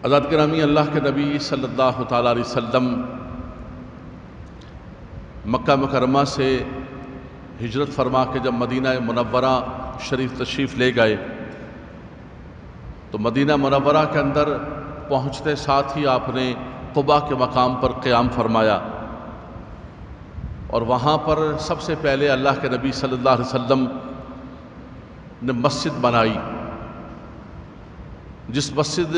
حضرات گرامی، اللہ کے نبی صلی اللہ تعالیٰ علیہ وسلم مکہ مکرمہ سے ہجرت فرما کے جب مدینہ منورہ شریف تشریف لے گئے تو مدینہ منورہ کے اندر پہنچتے ساتھ ہی آپ نے قباء کے مقام پر قیام فرمایا، اور وہاں پر سب سے پہلے اللہ کے نبی صلی اللہ علیہ وسلم نے مسجد بنائی، جس مسجد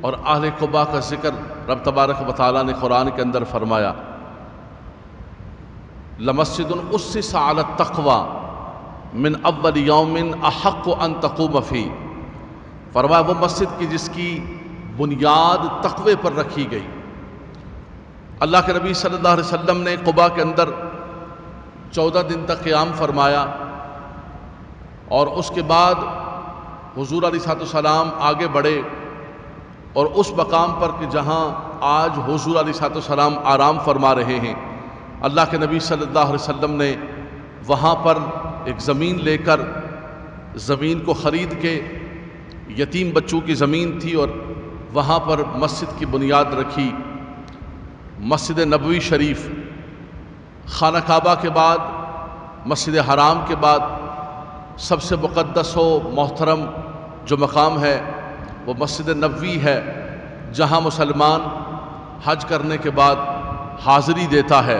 اور اہل قباء کا ذکر رب تبارک و تعالیٰ نے قرآن کے اندر فرمایا، لَمَسْجِدٌ أُسِّسَ عَلَى التَّقْوَى مِنْ أَوَّلِ يَوْمٍ أَحَقُّ أَن تَقُومَ فِيهِ، فرمایا وہ مسجد کی جس کی بنیاد تقوی پر رکھی گئی۔ اللہ کے نبی صلی اللہ علیہ وسلم نے قباء کے اندر 14 دن تک قیام فرمایا، اور اس کے بعد حضور علیہ السلام آگے بڑھے اور اس مقام پر کہ جہاں آج حضور علیہ السلام آرام فرما رہے ہیں، اللہ کے نبی صلی اللہ علیہ وسلم نے وہاں پر ایک زمین لے کر، زمین کو خرید کے، یتیم بچوں کی زمین تھی، اور وہاں پر مسجد کی بنیاد رکھی۔ مسجد نبوی شریف، خانہ کعبہ کے بعد، مسجد حرام کے بعد سب سے مقدس و محترم جو مقام ہے وہ مسجد نبوی ہے، جہاں مسلمان حج کرنے کے بعد حاضری دیتا ہے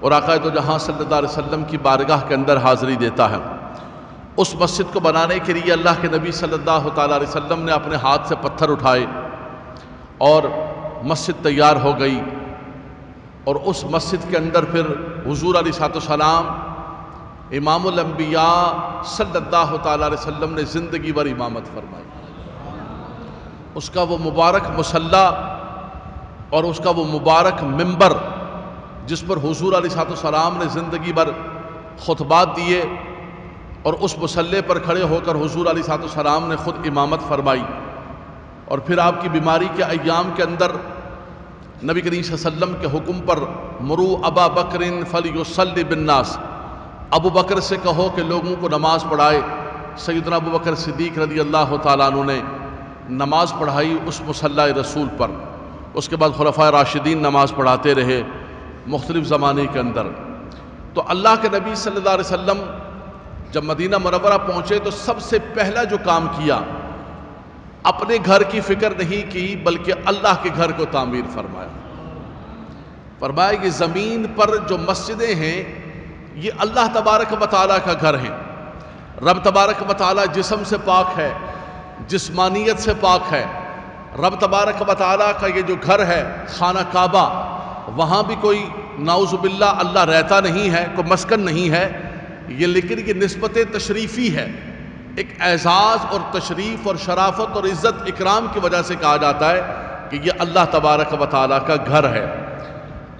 اور آقا دو جہاں صلی اللہ علیہ وسلم کی بارگاہ کے اندر حاضری دیتا ہے۔ اس مسجد کو بنانے کے لیے اللہ کے نبی صلی اللہ تعالیٰ علیہ وسلم نے اپنے ہاتھ سے پتھر اٹھائے اور مسجد تیار ہو گئی، اور اس مسجد کے اندر پھر حضور علیہ السلام امام الانبیاء صلی اللہ تعالیٰ علیہ وسلم نے زندگی بھر امامت فرمائی۔ اس کا وہ مبارک مصلی اور اس کا وہ مبارک منبر جس پر حضور علیہ السلام نے زندگی بھر خطبات دیے، اور اس مصلی پر کھڑے ہو کر حضور علیہ السلام نے خود امامت فرمائی، اور پھر آپ کی بیماری کے ایام کے اندر نبی کریم صلی اللہ علیہ وسلم کے حکم پر مرو ابا بکر فلیصلی بالناس، ابو بکر سے کہو کہ لوگوں کو نماز پڑھائے۔ سیدنا ابو بکر صدیق رضی اللہ تعالیٰ عنہ نے نماز پڑھائی اس مصلی رسول پر۔ اس کے بعد خلفائے راشدین نماز پڑھاتے رہے مختلف زمانے کے اندر۔ تو اللہ کے نبی صلی اللہ علیہ وسلم جب مدینہ منورہ پہنچے تو سب سے پہلا جو کام کیا، اپنے گھر کی فکر نہیں کی بلکہ اللہ کے گھر کو تعمیر فرمایا۔ فرمایا کہ زمین پر جو مسجدیں ہیں یہ اللہ تبارک و تعالیٰ کا گھر ہے۔ رب تبارک و تعالیٰ جسم سے پاک ہے، جسمانیت سے پاک ہے۔ رب تبارک و تعالیٰ کا یہ جو گھر ہے خانہ کعبہ، وہاں بھی کوئی نعوذ باللہ اللہ رہتا نہیں ہے، کوئی مسکن نہیں ہے یہ، لیکن یہ نسبت تشریفی ہے، ایک اعزاز اور تشریف اور شرافت اور عزت اکرام کی وجہ سے کہا جاتا ہے کہ یہ اللہ تبارک و تعالیٰ کا گھر ہے۔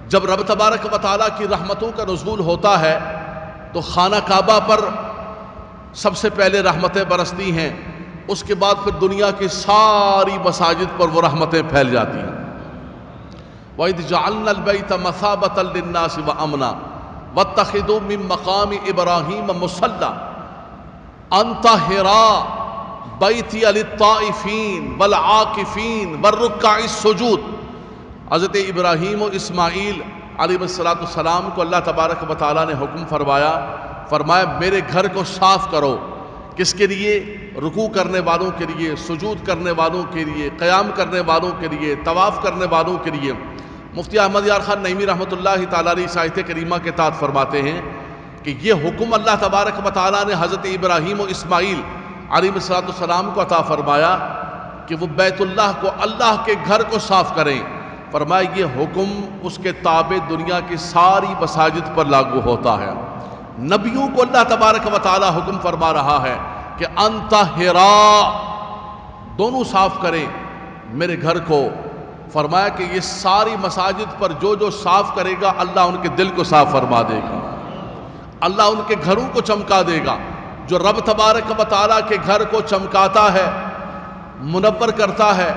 جب رب تبارک و تعالیٰ کی رحمتوں کا نزول ہوتا ہے تو خانہ کعبہ پر سب سے پہلے رحمتیں برستی ہیں، اس کے بعد پھر دنیا کی ساری مساجد پر وہ رحمتیں پھیل جاتی ہیں۔ وَإِذْ جَعَلْنَا الْبَيْتَ مَثَابَةً لِلنَّاسِ وَأَمْنًا وَاتَّخِذُوا مِن مَّقَامِ إِبْرَاهِيمَ مُصَلًّى أَن طَهِّرَ بَيْتِيَ لِلطَّائِفِينَ وَالْعَاكِفِينَ وَالرُّكَّعِ السُّجُودِ۔ حضرت ابراہیم و اسماعیل علیہ السلام کو اللہ تبارک و تعالیٰ نے حکم فرمایا میرے گھر کو صاف کرو۔ کس کے لیے؟ رکوع کرنے والوں کے لیے، سجود کرنے والوں کے لیے، قیام کرنے والوں کے لیے، طواف کرنے والوں کے لیے۔ مفتی احمد یار خان نعیمی رحمۃ اللہ تعالیٰ علیہ آیت کریمہ کے تحت فرماتے ہیں کہ یہ حکم اللہ تبارک و تعالیٰ نے حضرت ابراہیم و اسماعیل علیہ السلام کو عطا فرمایا کہ وہ بیت اللہ کو، اللہ کے گھر کو صاف کریں۔ فرمایا یہ حکم اس کے تابع دنیا کی ساری مساجد پر لاگو ہوتا ہے۔ نبیوں کو اللہ تبارک و تعالیٰ حکم فرما رہا ہے کہ ان طہرا، دونوں صاف کریں میرے گھر کو۔ فرمایا کہ یہ ساری مساجد پر جو جو صاف کرے گا اللہ ان کے دل کو صاف فرما دے گا، اللہ ان کے گھروں کو چمکا دے گا۔ جو رب تبارک و تعالیٰ کے گھر کو چمکاتا ہے، منور کرتا ہے،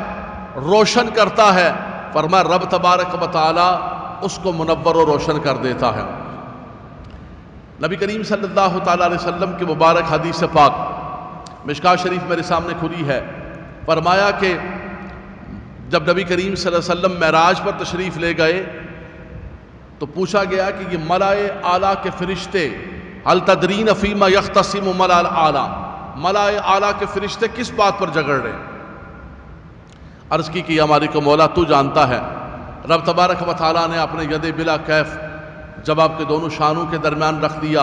روشن کرتا ہے، فرمایا رب تبارک و تعالیٰ اس کو منور و روشن کر دیتا ہے۔ نبی کریم صلی اللہ تعالیٰ علیہ وسلم کی مبارک حدیث پاک مشکوٰۃ شریف میرے سامنے کھلی ہے، فرمایا کہ جب نبی کریم صلی اللہ علیہ وسلم معراج پر تشریف لے گئے تو پوچھا گیا کہ یہ ملائے اعلیٰ کے فرشتے هل تدرین فیما یختصم ملائے اعلیٰ، ملائے اعلیٰ کے فرشتے کس بات پر جھگڑ رہے ہیں؟ عرض کی کہ ہماری کو مولا تو جانتا ہے۔ رب تبارک و تعالیٰ نے اپنے ید بلا کیف جب آپ کے دونوں شانوں کے درمیان رکھ دیا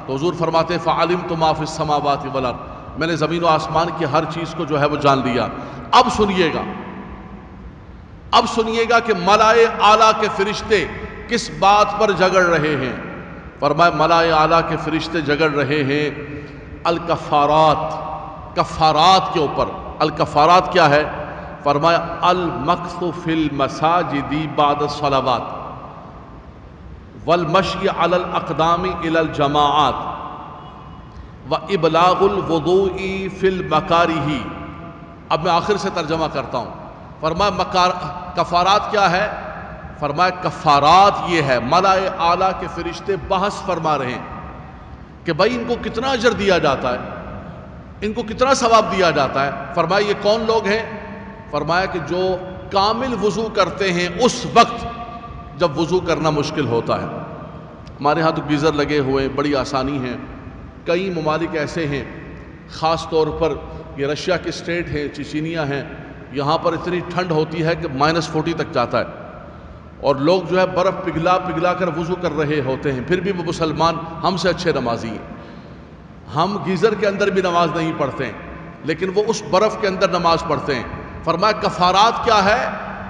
تو حضور فرماتے فعلمت ما فی السماوات والارض، میں نے زمین و آسمان کی ہر چیز کو جو ہے وہ جان لیا۔ اب سنیے گا کہ ملائے اعلیٰ کے فرشتے کس بات پر جھگڑ رہے ہیں۔ فرمایا ملائے اعلیٰ کے فرشتے جھگڑ رہے ہیں الکفارات، کفارات کے اوپر۔ الکفارات کیا ہے؟ فرمایا المکث فی المساجد بعد الصلوات والمشی علی الاقدام الی الجماعات وابلاغ الوضوء فی المکارہ۔ اب میں آخر سے ترجمہ کرتا ہوں۔ فرمایا کفارات کیا ہے؟ فرمایا کفارات یہ ہے، ملائے اعلیٰ کے فرشتے بحث فرما رہے ہیں کہ بھائی ان کو کتنا اجر دیا جاتا ہے، ان کو کتنا ثواب دیا جاتا ہے۔ فرمایا یہ کون لوگ ہیں؟ فرمایا کہ جو کامل وضو کرتے ہیں اس وقت جب وضو کرنا مشکل ہوتا ہے۔ ہمارے ہاں تو گیزر لگے ہوئے، بڑی آسانی ہے۔ کئی ممالک ایسے ہیں، خاص طور پر یہ رشیا کی اسٹیٹ ہیں، چچینیا ہیں، یہاں پر اتنی ٹھنڈ ہوتی ہے کہ -40 تک جاتا ہے، اور لوگ جو ہے برف پگھلا کر وضو کر رہے ہوتے ہیں، پھر بھی وہ مسلمان ہم سے اچھے نمازی ہیں۔ ہم گیزر کے اندر بھی نماز نہیں پڑھتے ہیں، لیکن وہ اس برف کے اندر نماز پڑھتے ہیں۔ فرمایا کفارات کیا ہے؟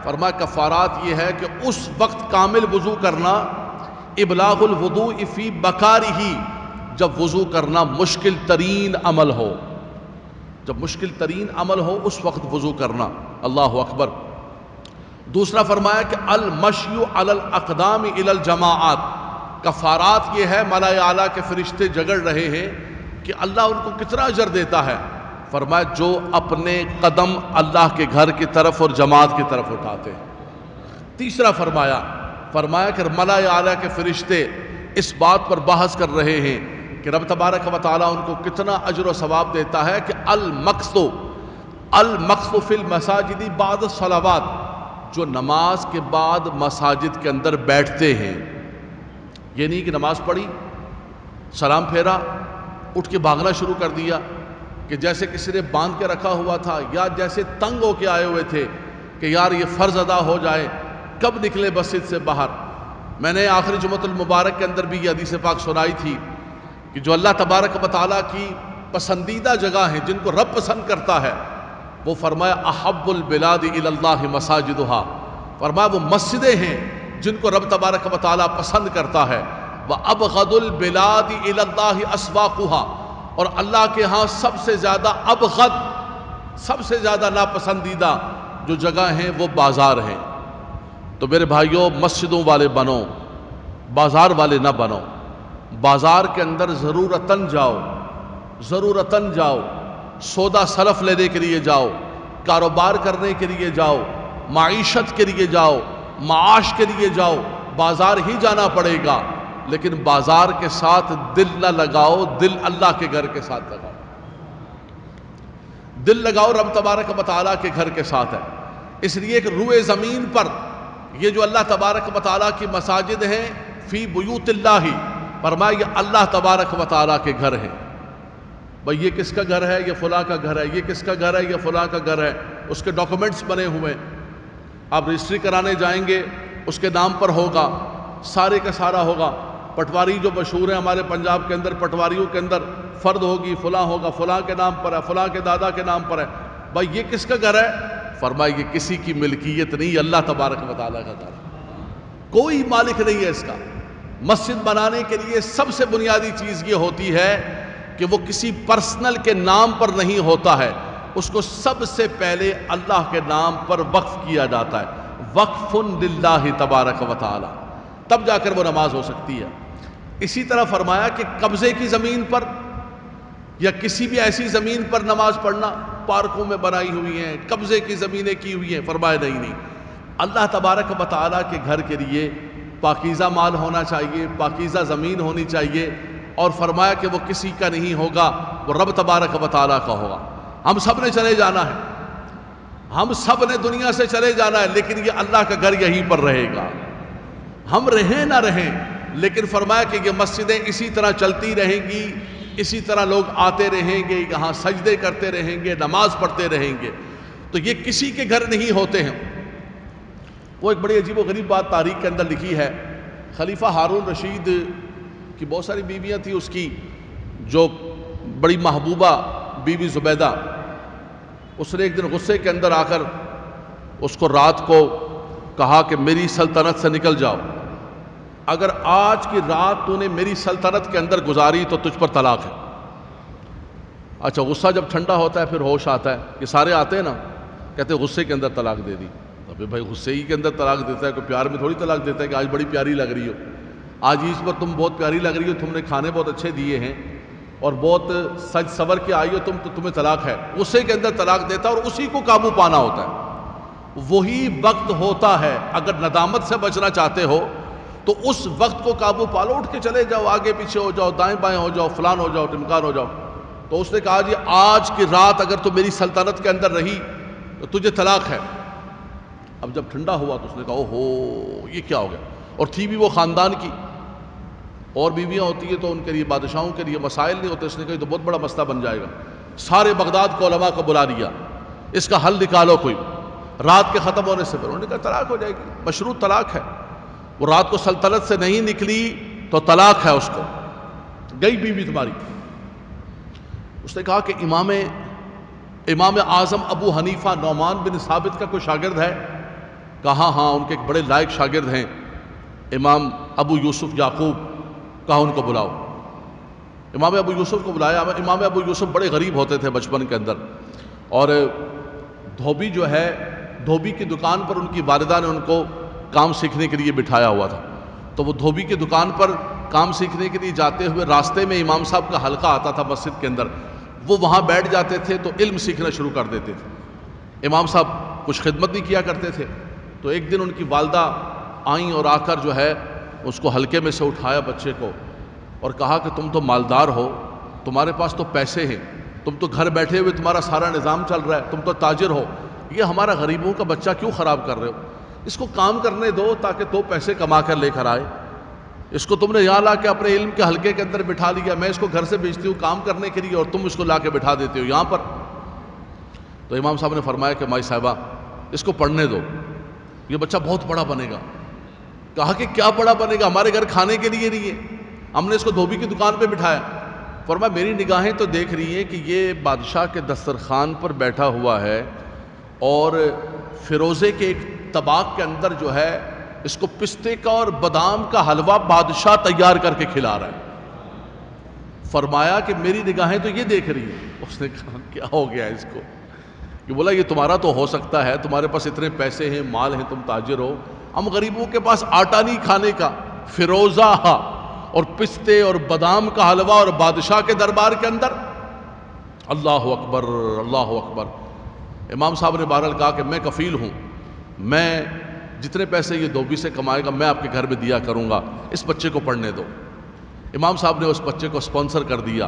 فرمایا کفارات یہ ہے کہ اس وقت کامل وضو کرنا، ابلاغ الوضوء فی بکارہ، جب وضو کرنا مشکل ترین عمل ہو، جب مشکل ترین عمل ہو اس وقت وضو کرنا۔ اللہ اکبر۔ دوسرا فرمایا کہ المشی علی الاقدام الی الجماعات۔ کفارات یہ ہے ملائے اعلیٰ کے فرشتے جھگڑ رہے ہیں کہ اللہ ان کو کتنا اجر دیتا ہے۔ فرمایا جو اپنے قدم اللہ کے گھر کی طرف اور جماعت کی طرف اٹھاتے ہیں۔ تیسرا فرمایا کہ ملائے اعلیٰ کے فرشتے اس بات پر بحث کر رہے ہیں کہ رب تبارک و تعالیٰ ان کو کتنا اجر و ثواب دیتا ہے کہ المکث فی المساجد بعد الصلوات، جو نماز کے بعد مساجد کے اندر بیٹھتے ہیں۔ یہ نہیں کہ نماز پڑھی، سلام پھیرا، اٹھ کے بھاگنا شروع کر دیا کہ جیسے کسی نے باندھ کے رکھا ہوا تھا، یا جیسے تنگ ہو کے آئے ہوئے تھے کہ یار یہ فرض ادا ہو جائے، کب نکلے مسجد سے باہر۔ میں نے آخری جمعۃ المبارک کے اندر بھی یہ حدیث پاک سنائی تھی کہ جو اللہ تبارک و تعالیٰ کی پسندیدہ جگہ ہیں، جن کو رب پسند کرتا ہے، وہ فرمایا احب البلاد الی اللہ مساجدہا۔ فرمایا وہ مسجدیں ہیں جن کو رب تبارک و تعالیٰ پسند کرتا ہے۔ وابغض البلاد الی اللہ اسواقہا، اور اللہ کے ہاں سب سے زیادہ ابغض، سب سے زیادہ ناپسندیدہ جو جگہ ہیں وہ بازار ہیں۔ تو میرے بھائیوں، مسجدوں والے بنو، بازار والے نہ بنو۔ بازار کے اندر ضرورتاً جاؤ، سودا سلف لینے کے لیے جاؤ، کاروبار کرنے کے لیے جاؤ، معیشت کے لیے جاؤ، معاش کے لیے جاؤ، بازار ہی جانا پڑے گا، لیکن بازار کے ساتھ دل نہ لگاؤ، دل اللہ کے گھر کے ساتھ لگاؤ۔ دل لگاؤ رب تبارک و تعالیٰ کے گھر کے ساتھ ہے۔ اس لیے کہ روئے زمین پر یہ جو اللہ تبارک و تعالیٰ کی مساجد ہیں، فی بیوت اللہ، فرمایا یہ اللہ تبارک و تعالیٰ کے گھر ہیں۔ بھئی یہ کس کا گھر ہے؟ یہ فلاں کا گھر ہے۔ یہ کس کا گھر ہے؟ یہ فلاں کا گھر ہے۔ اس کے ڈاکومنٹس بنے ہوئے، آپ رجسٹری کرانے جائیں گے اس کے نام پر ہوگا، سارے کا سارا ہوگا۔ پٹواری جو مشہور ہیں ہمارے پنجاب کے اندر، پٹواریوں کے اندر فرد ہوگی، فلاں ہوگا، فلاں کے نام پر ہے، فلاں کے دادا کے نام پر ہے۔ بھائی یہ کس کا گھر ہے؟ فرمایا یہ کسی کی ملکیت نہیں، اللہ تبارک و تعالیٰ کا گھر ہے، کوئی مالک نہیں ہے اس کا۔ مسجد بنانے کے لیے سب سے بنیادی چیز یہ ہوتی ہے کہ وہ کسی پرسنل کے نام پر نہیں ہوتا ہے، اس کو سب سے پہلے اللہ کے نام پر وقف کیا جاتا ہے، وقف للہ تبارک و تعالی، تب جا کر وہ نماز ہو سکتی ہے۔ اسی طرح فرمایا کہ قبضے کی زمین پر یا کسی بھی ایسی زمین پر نماز پڑھنا، پارکوں میں بنائی ہوئی ہیں، قبضے کی زمینیں کی ہوئی ہیں، فرمایا نہیں، اللہ تبارک و تعالی کے گھر کے لیے پاکیزہ مال ہونا چاہیے، پاکیزہ زمین ہونی چاہیے، اور فرمایا کہ وہ کسی کا نہیں ہوگا، وہ رب تبارک و تعالیٰ کا ہوگا۔ ہم سب نے چلے جانا ہے، ہم سب نے دنیا سے چلے جانا ہے، لیکن یہ اللہ کا گھر یہیں پر رہے گا، ہم رہیں نہ رہیں، لیکن فرمایا کہ یہ مسجدیں اسی طرح چلتی رہیں گی، اسی طرح لوگ آتے رہیں گے، یہاں سجدے کرتے رہیں گے، نماز پڑھتے رہیں گے، تو یہ کسی کے گھر نہیں ہوتے ہیں۔ وہ ایک بڑی عجیب و غریب بات تاریخ کے اندر لکھی ہے، خلیفہ ہارون رشید کی بہت ساری بیویاں تھیں، اس کی جو بڑی محبوبہ بیوی زبیدہ، اس نے ایک دن غصے کے اندر آ کر اس کو رات کو کہا کہ میری سلطنت سے نکل جاؤ، اگر آج کی رات تو نے میری سلطنت کے اندر گزاری تو تجھ پر طلاق ہے۔ اچھا، غصہ جب ٹھنڈا ہوتا ہے پھر ہوش آتا ہے، یہ سارے آتے ہیں نا، کہتے ہیں غصے کے اندر طلاق دے دی۔ ابھی بھائی غصے ہی کے اندر طلاق دیتا ہے، کوئی پیار میں تھوڑی طلاق دیتا ہے کہ آج بڑی پیاری لگ رہی ہو، آج عید پر تم بہت پیاری لگ رہی ہو، تم نے کھانے بہت اچھے دیے ہیں اور بہت سج سور کے آئی ہو تم، تو تمہیں طلاق ہے۔ غصے کے اندر طلاق دیتا ہے اور اسی کو قابو پانا ہوتا ہے۔ وہی وقت ہوتا ہے، اگر ندامت سے بچنا چاہتے ہو تو اس وقت کو قابو پا لو، اٹھ کے چلے جاؤ، آگے پیچھے ہو جاؤ، دائیں بائیں ہو جاؤ، فلان ہو جاؤ، ٹمکان ہو جاؤ۔ تو اس نے کہا جی آج کی رات اگر تو میری سلطنت کے اندر رہی تو تجھے طلاق ہے۔ اب جب ٹھنڈا ہوا تو اس نے کہا اوہو یہ کیا ہو گیا، اور تھی بھی وہ خاندان کی، اور بیویاں ہوتی ہیں تو ان کے لیے بادشاہوں کے لیے مسائل نہیں ہوتے، اس نے کہا یہ تو بہت بڑا مسئلہ بن جائے گا۔ سارے بغداد کو علماء کو بلا لیا، اس کا حل نکالو کوئی۔ رات کے ختم ہونے سے پہلے انہوں نے کہا طلاق ہو جائے گی، مشروط طلاق ہے، وہ رات کو سلطنت سے نہیں نکلی تو طلاق ہے اس کو، گئی بیوی تمہاری۔ اس نے کہا کہ امام اعظم ابو حنیفہ نعمان بن ثابت کا کوئی شاگرد ہے؟ کہا ہاں، ان کے ایک بڑے لائق شاگرد ہیں امام ابو یوسف یعقوب، کہا ان کو بلاؤ۔ امام ابو یوسف کو بلایا۔ امام ابو یوسف بڑے غریب ہوتے تھے بچپن کے اندر، اور دھوبی جو ہے، دھوبی کی دکان پر ان کی والدہ نے ان کو کام سیکھنے کے لیے بٹھایا ہوا تھا، تو وہ دھوبی کی دکان پر کام سیکھنے کے لیے جاتے ہوئے راستے میں امام صاحب کا حلقہ آتا تھا مسجد کے اندر، وہ وہاں بیٹھ جاتے تھے تو علم سیکھنا شروع کر دیتے تھے۔ امام صاحب کچھ خدمت نہیں کیا کرتے تھے، تو ایک دن ان کی والدہ آئیں اور آ کر جو ہے اس کو حلقے میں سے اٹھایا بچے کو اور کہا کہ تم تو مالدار ہو، تمہارے پاس تو پیسے ہیں، تم تو گھر بیٹھے ہوئے تمہارا سارا نظام چل رہا ہے، تم تو تاجر ہو، یہ ہمارا غریبوں کا بچہ کیوں خراب کر رہے ہو؟ اس کو کام کرنے دو تاکہ تو پیسے کما کر لے کر آئے۔ اس کو تم نے یہاں لا کے اپنے علم کے حلقے کے اندر بٹھا لیا، میں اس کو گھر سے بھیجتی ہوں کام کرنے کے لیے اور تم اس کو لا کے بٹھا دیتے ہو یہاں پر۔ تو امام صاحب نے فرمایا کہ مائی صاحبہ اس کو پڑھنے دو، یہ بچہ بہت بڑا بنے گا۔ کہا کہ کیا بڑا بنے گا، ہمارے گھر کھانے کے لیے نہیں ہے، ہم نے اس کو دھوبی کی دکان پہ بٹھایا۔ فرمایا میری نگاہیں تو دیکھ رہی ہیں کہ یہ بادشاہ کے دسترخوان پر بیٹھا ہوا ہے اور فیروزے کے ایک طباق کے اندر جو ہے اس کو پستے کا اور بادام کا حلوہ بادشاہ تیار کر کے کھلا رہا ہے۔ فرمایا کہ میری نگاہیں تو یہ دیکھ رہی ہیں۔ اس نے کہا کیا ہو گیا اس کو؟ کہ بولا یہ تمہارا تو ہو سکتا ہے، تمہارے پاس اتنے پیسے ہیں، مال ہیں، تم تاجر ہو، ہم غریبوں کے پاس آٹا نہیں کھانے کا، فیروزہ اور پستے اور بادام کا حلوہ اور بادشاہ کے دربار کے اندر۔ اللہ اکبر، اللہ اکبر۔ امام صاحب نے بہرحال کہا کہ میں کفیل ہوں، میں جتنے پیسے یہ دھوبی سے کمائے گا میں آپ کے گھر میں دیا کروں گا، اس بچے کو پڑھنے دو۔ امام صاحب نے اس بچے کو اسپانسر کر دیا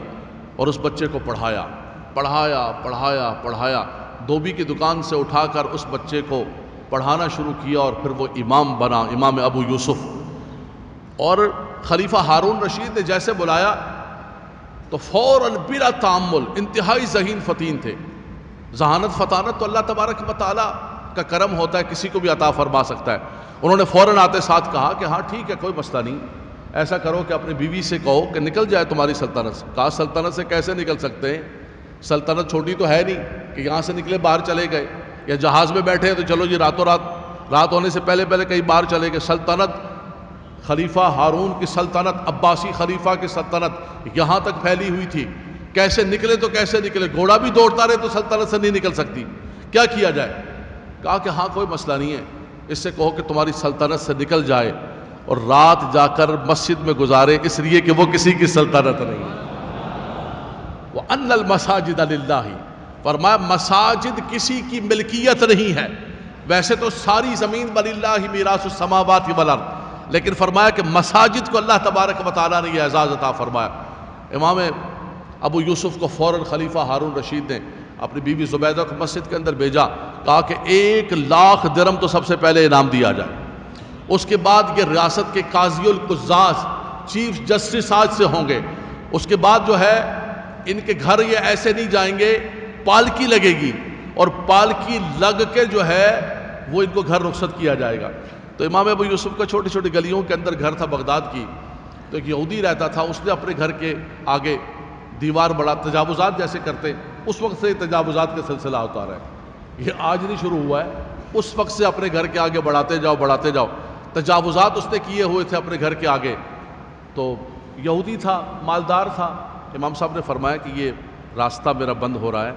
اور اس بچے کو پڑھایا پڑھایا پڑھایا پڑھایا، دھوبی کی دکان سے اٹھا کر اس بچے کو پڑھانا شروع کیا اور پھر وہ امام بنا، امام ابو یوسف۔ اور خلیفہ ہارون رشید نے جیسے بلایا تو فوراً بلا تعمل، انتہائی ذہین فطین تھے۔ ذہانت فطانت تو اللہ تبارک و تعالیٰ کا کرم ہوتا ہے، کسی کو بھی عطا فرما سکتا ہے۔ انہوں نے فوراً آتے ساتھ کہا کہ ہاں ٹھیک ہے، کوئی مسئلہ نہیں، ایسا کرو کہ اپنی بیوی سے کہو کہ نکل جائے تمہاری سلطنت سے۔ کہا سلطنت سے کیسے نکل سکتے ہیں؟ سلطنت چھوٹی تو ہے نہیں کہ یہاں سے نکلے باہر چلے گئے، یا جہاز میں بیٹھے تو چلو جی راتوں رات ہونے سے پہلے کہیں باہر چلے گئے۔ سلطنت، خلیفہ ہارون کی سلطنت، عباسی خلیفہ کی سلطنت یہاں تک پھیلی ہوئی تھی، کیسے نکلے تو کیسے نکلے؟ گھوڑا بھی دوڑتا رہے تو سلطنت سے نہیں نکل سکتی، کیا کیا جائے؟ کہا کہ ہاں کوئی مسئلہ نہیں ہے، اس سے کہو کہ تمہاری سلطنت سے نکل جائے اور رات جا کر مسجد میں گزارے، اس لیے کہ وہ کسی کی سلطنت نہیں ہے۔ وَأَنَّ الْمَسَاجِدَ لِلَّهِ، فرمایا مساجد کسی کی ملکیت نہیں ہے۔ ویسے تو ساری زمین وَلِلَّهِ مِيرَاثُ السَّمَاوَاتِ وَالْأَرْضِ، لیکن فرمایا کہ مساجد کو اللہ تبارک و تعالیٰ نے یہ اعزاز عطا فرمایا۔ امام ابو یوسف کو فوراً خلیفہ ہارون رشید نے اپنی بیوی زبیدہ کو مسجد کے اندر بھیجا، کہا کہ 1,00,000 درہم تو سب سے پہلے انعام دیا جائے، اس کے بعد یہ ریاست کے قاضی القضاص چیف جسٹس آج سے ہوں گے، اس کے بعد جو ہے ان کے گھر یہ ایسے نہیں جائیں گے، پالکی لگے گی اور پالکی لگ کے جو ہے وہ ان کو گھر رخصت کیا جائے گا۔ تو امام ابو یوسف کا چھوٹی چھوٹی گلیوں کے اندر گھر تھا بغداد کی، تو ایک یہودی رہتا تھا، اس نے اپنے گھر کے آگے دیوار بڑا، تجاوزات جیسے کرتے اس وقت سے تجاوزات کا سلسلہ ہوتا رہا ہے، یہ آج نہیں شروع ہوا ہے، اس وقت سے اپنے گھر کے آگے بڑھاتے جاؤ تجاوزات اس نے کیے ہوئے تھے اپنے گھر کے آگے۔ تو یہودی تھا، مالدار تھا، امام صاحب نے فرمایا کہ یہ راستہ میرا بند ہو رہا ہے،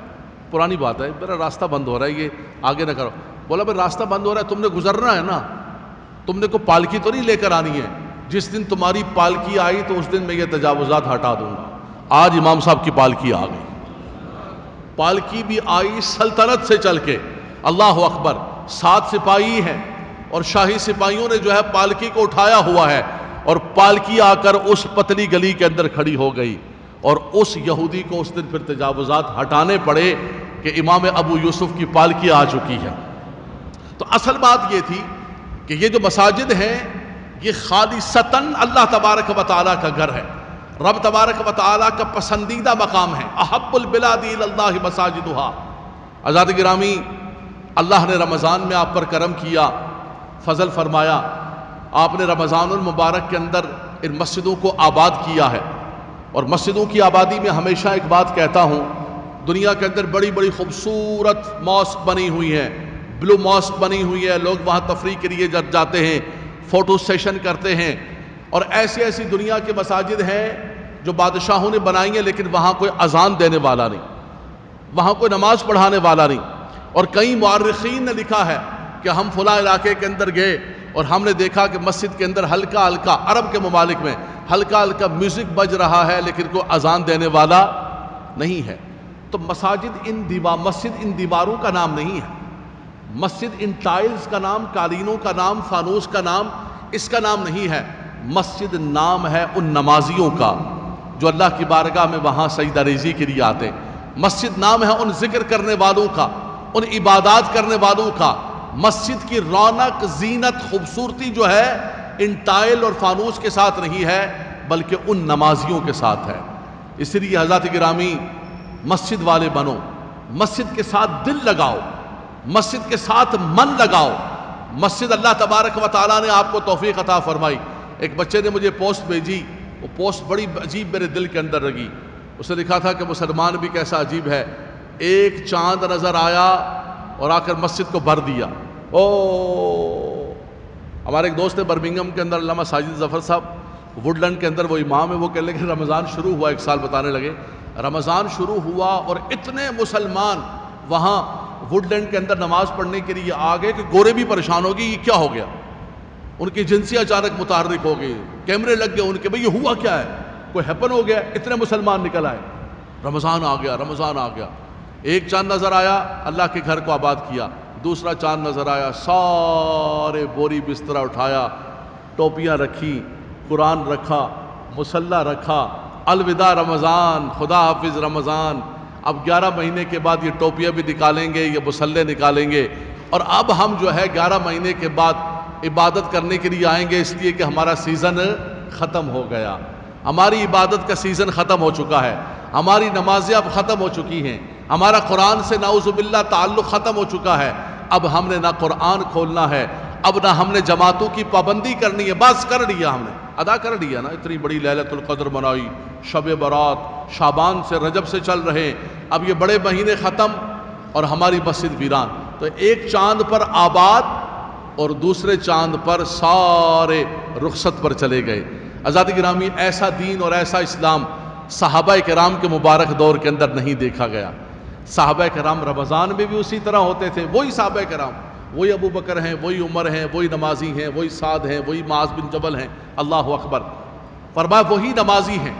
پرانی بات ہے، میرا راستہ بند ہو رہا ہے، یہ آگے نہ کرو۔ بولا بھائی راستہ بند ہو رہا ہے، تم نے گزرنا ہے نا، تم نے کوئی پالکی تو نہیں لے کر آنی ہے، جس دن تمہاری پالکی آئی تو اس دن میں یہ تجاوزات ہٹا دوں گا۔ آج امام صاحب کی پالکی آ گئی، پالکی بھی آئی سلطنت سے چل کے، اللہ اکبر، 7 سپاہی ہیں اور شاہی سپاہیوں نے جو ہے پالکی کو اٹھایا ہوا ہے، اور پالکی آ کر اس پتلی گلی کے اندر کھڑی ہو گئی، اور اس یہودی کو اس دن پھر تجاوزات ہٹانے پڑے کہ امام ابو یوسف کی پالکی آ چکی ہے۔ تو اصل بات یہ تھی کہ یہ جو مساجد ہیں یہ خالصتاً اللہ تبارک و تعالیٰ کا گھر ہے، رب تبارک و تعالیٰ کا پسندیدہ مقام ہے، احب البلاد الی اللہ مساجدہا۔ حضرات گرامی، اللہ نے رمضان میں آپ پر کرم کیا، فضل فرمایا، آپ نے رمضان المبارک کے اندر ان مسجدوں کو آباد کیا ہے، اور مسجدوں کی آبادی میں ہمیشہ ایک بات کہتا ہوں، دنیا کے اندر بڑی بڑی خوبصورت ماسک بنی ہوئی ہیں، بلو ماسک بنی ہوئی ہے، لوگ وہاں تفریح کے لیے جاتے ہیں، فوٹو سیشن کرتے ہیں، اور ایسی ایسی دنیا کے مساجد ہیں جو بادشاہوں نے بنائی ہیں، لیکن وہاں کوئی اذان دینے والا نہیں، وہاں کوئی نماز پڑھانے والا نہیں۔ اور کئی مورخین نے لکھا ہے کہ ہم فلاں علاقے کے اندر گئے اور ہم نے دیکھا کہ مسجد کے اندر ہلکا ہلکا، عرب کے ممالک میں ہلکا ہلکا میوزک بج رہا ہے لیکن کوئی اذان دینے والا نہیں ہے۔ تو مسجد ان دیواروں کا نام نہیں ہے، مسجد ان ٹائلز کا نام، قالینوں کا نام، فانوس کا نام، اس کا نام نہیں ہے، مسجد نام ہے ان نمازیوں کا جو اللہ کی بارگاہ میں وہاں سجدہ ریزی کے لیے آتے ہیں، مسجد نام ہے ان ذکر کرنے والوں کا، ان عبادات کرنے والوں کا۔ مسجد کی رونق، زینت، خوبصورتی جو ہے ان ٹائل اور فانوس کے ساتھ نہیں ہے بلکہ ان نمازیوں کے ساتھ ہے۔ اس لیے حضرات گرامی، مسجد والے بنو، مسجد کے ساتھ دل لگاؤ، مسجد کے ساتھ من لگاؤ۔ مسجد اللہ تبارک و تعالیٰ نے آپ کو توفیق عطا فرمائی۔ ایک بچے نے مجھے پوسٹ بھیجی، وہ پوسٹ بڑی عجیب میرے دل کے اندر لگی۔ اس نے لکھا تھا کہ مسلمان بھی کیسا عجیب ہے، ایک چاند نظر آیا اور آ کر مسجد کو بھر دیا۔ ہمارے ایک دوست ہے برمنگھم کے اندر، علامہ ساجد ظفر صاحب، ووڈ لینڈ کے اندر وہ امام ہے، وہ کہنے لگے رمضان شروع ہوا، ایک سال بتانے لگے رمضان شروع ہوا اور اتنے مسلمان وہاں ووڈ لینڈ کے اندر نماز پڑھنے کے لیے آ گئے کہ گورے بھی پریشان ہو گئے، یہ کیا ہو گیا، ان کی جنسی اچانک متحرک ہو گئی، کیمرے لگ گئے ان کے، بھئی یہ ہوا کیا ہے، کوئی ہیپن ہو گیا، اتنے مسلمان نکل آئے، رمضان آ گیا، رمضان آ گیا۔ ایک چاند نظر آیا، اللہ کے گھر کو آباد کیا۔ دوسرا چاند نظر آیا، سارے بوری بسترا اٹھایا، ٹوپیاں رکھی، قرآن رکھا، مصلی رکھا، الوداع رمضان، خدا حافظ رمضان۔ اب 11 مہینے کے بعد یہ ٹوپیاں بھی نکالیں گے، یہ مصلی نکالیں گے، اور اب ہم جو ہے 11 مہینے کے بعد عبادت کرنے کے لیے آئیں گے، اس لیے کہ ہمارا سیزن ختم ہو گیا، ہماری عبادت کا سیزن ختم ہو چکا ہے، ہماری نمازیں اب ختم ہو چکی ہیں، ہمارا قرآن سے نعوذ باللہ تعلق ختم ہو چکا ہے، اب ہم نے نہ قرآن کھولنا ہے، اب نہ ہم نے جماعتوں کی پابندی کرنی ہے، بس کر لیا، ہم نے ادا کر لیا نا، اتنی بڑی لیلۃ القدر منائی، شب برات، شعبان سے رجب سے چل رہے، اب یہ بڑے مہینے ختم اور ہماری مسجد ویران۔ تو ایک چاند پر آباد اور دوسرے چاند پر سارے رخصت پر چلے گئے۔ عزیزان گرامی، ایسا دین اور ایسا اسلام صحابہ کرام کے مبارک دور کے اندر نہیں دیکھا گیا۔ صحابہ کرام رمضان میں بھی اسی طرح ہوتے تھے، وہی صحابہ کرام، وہی ابو بکر ہیں، وہی عمر ہیں، وہی نمازی ہیں، وہی سعد ہیں، وہی معاذ بن جبل ہیں، اللہ اکبر، فرمایا وہی نمازی ہیں۔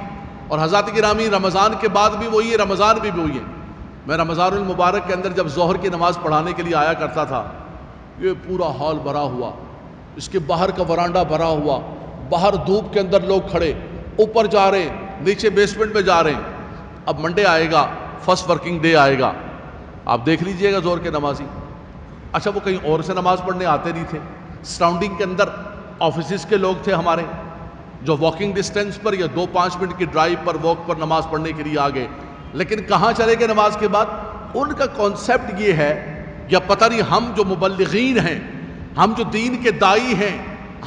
اور حضرات گرامی، رمضان کے بعد بھی وہی ہے، رمضان بھی وہی ہے۔ میں رمضان المبارک کے اندر جب ظہر کی نماز پڑھانے کے لیے آیا کرتا تھا، یہ پورا ہال بھرا ہوا، اس کے باہر کا ورانڈا بھرا ہوا، باہر دھوپ کے اندر لوگ کھڑے، اوپر جا رہے ہیں، نیچے بیسمنٹ میں جا رہے ہیں۔ اب منڈے آئے گا، فرسٹ ورکنگ ڈے آئے گا، آپ دیکھ لیجئے گا ظہر کے نمازی، اچھا وہ کہیں اور سے نماز پڑھنے آتے نہیں تھے؟ سراؤنڈنگ کے اندر آفیسز کے لوگ تھے ہمارے جو واکنگ ڈسٹینس پر یا 2-5 منٹ کی ڈرائیو پر واک پر نماز پڑھنے کے لیے آ گئے، لیکن کہاں چلے گئے نماز کے بعد؟ ان کا کانسیپٹ یہ ہے، یا پتہ نہیں ہم جو مبلغین ہیں، ہم جو دین کے دائی ہیں،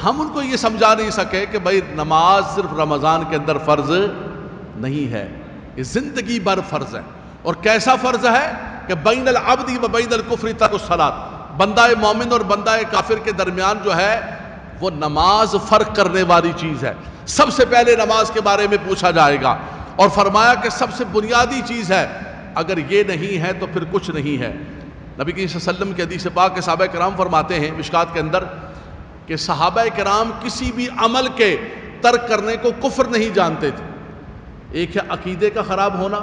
ہم ان کو یہ سمجھا نہیں سکے کہ بھائی نماز صرف رمضان کے اندر فرض نہیں ہے، یہ زندگی بھر فرض ہے۔ اور کیسا فرض ہے کہ بین العبد و بین الکفر ترک الصلاۃ، بندہ مومن اور بندہ کافر کے درمیان جو ہے وہ نماز فرق کرنے والی چیز ہے۔ سب سے پہلے نماز کے بارے میں پوچھا جائے گا، اور فرمایا کہ سب سے بنیادی چیز ہے، اگر یہ نہیں ہے تو پھر کچھ نہیں ہے۔ نبی کریم صلی اللہ علیہ وسلم کے حدیث پاک کے صحابہ کرام فرماتے ہیں مشکات کے اندر کہ صحابہ کرام کسی بھی عمل کے ترک کرنے کو کفر نہیں جانتے تھے۔ ایک ہے عقیدے کا خراب ہونا